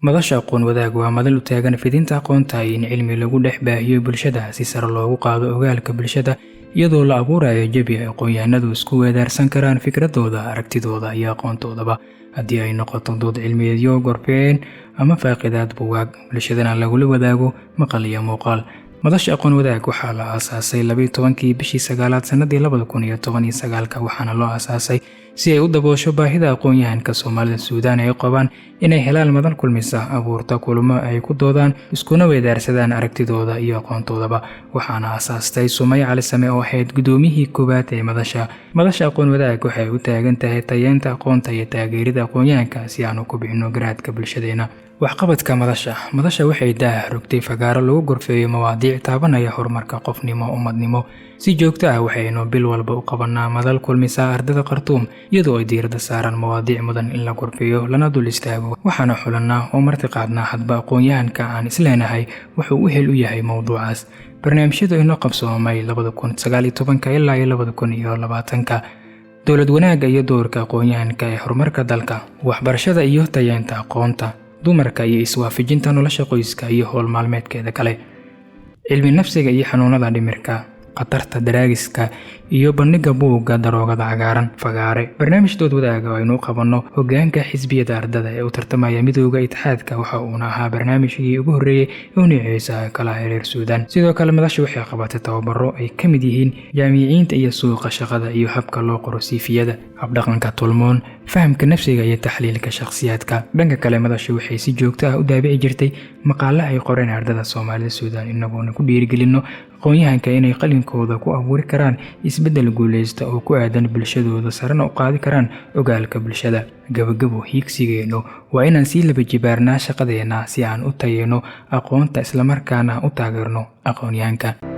madasha aqoon wadaag waa madal u taagan fidinta aqoonta in cilmi lagu dhex baahiyo bulshada si sare loogu qaado ogaalka bulshada iyadoo la abuurayo jabi ay aqoon-yahanadu isku weedaarsan karaan fikradooda, aragtidooda iyo aqoontoodaba. haddii ay noqoto dood cilmiyeedyo, gorfeen ama faaqidaad buugaag, bulshadana lagula wadaago maqal iyo muuqaal. madasha aqoon wadaag waxaa la aasaasay 12 bishii 9 sanadii 2019 waxaana loo aasaasay si ay u daboosho baahida aqoon-yahanka Soomaalida Suudaan ay qabaan inay helaan madal kulmisa abuurta kulamo ay ku doodaan iskuna weedaarsadaan aragtidooda iyo aqoontoodaba. waxaana aasaastay Sumaya Cali Same oo ahayd gudoomiyihii koowaad ee madasha aqoon wadaag waxay u taagan tahay tayeenta aqoonta iyo taageerida aqoon-yahanka si aan ku bixino garaadka bulshadeena. waxqabadka madasha waxay rogtay fagaaro lagu gorfeeyo mawaadiic taabanaya horumarka qofnimo ummadnimo. si joogto ah waxaynu bil walba u qabanaa madal kulmisa ardayda Khartoum iyadoo ay diiradda saaraan mawaadiic mudan in la gorfeeyo lana dul istaago. waxaana xulanaa oo marti qaadnaa hadba aqoon-yahanka aan isleenahay wuxuu u hel u yahay mowduucaas. barnaamijyadu inoo qabsoomay 2019 ilaa 2020 dowlad wanaagga iyo doorka aqoon-yahanka ee horumarka dalka, waxbarashada iyo tayeenta aqoonta, dumarka iyo iswaafajinta nolosha qoyska iyo howl maalmeedkeeda kale, cilmi nafsiga iyo xanuunada dhimirka, qatarta daraagiska iyo bandhiga buugga daroogada cagaaran. fagaare barnaamij dood wadaag oo aynu qabanno hoggaanka xisbiyada ardada ee u tartamaya midowga itixaadka waxa uuna ahaa barnaamijkii ugu horreeyay ee nuuciisa kala reer Suudaan. sidoo kale madashu waxay qabatay tababaro ay ka mid yihiin jaamiciyiinta iyo suuqa shaqada iyo habka loo qoro siifiyada, habdhaqanka tulmoon, fahamka nafsiga iyo taxliilka shakhsiyaadka. dhanka kale madashu waxay si joogto ah u daabici jirtay maqaalaha ay qoreen ardada Soomaalida Suudaan inagoona ku dhiirigelino aqoon-yahanka inay qalinkooda ku abuuri karaan isbeddel guuleysta oo ku aadan bulshadooda sarena u qaadi karaan ogaalka bulshada. gabagabo hiigsigeenu waa inaan sii laba jibaarnaa shaqadeena si aan u tayeno aqoonta islamarkaana u taageerno aqoon-yahanka.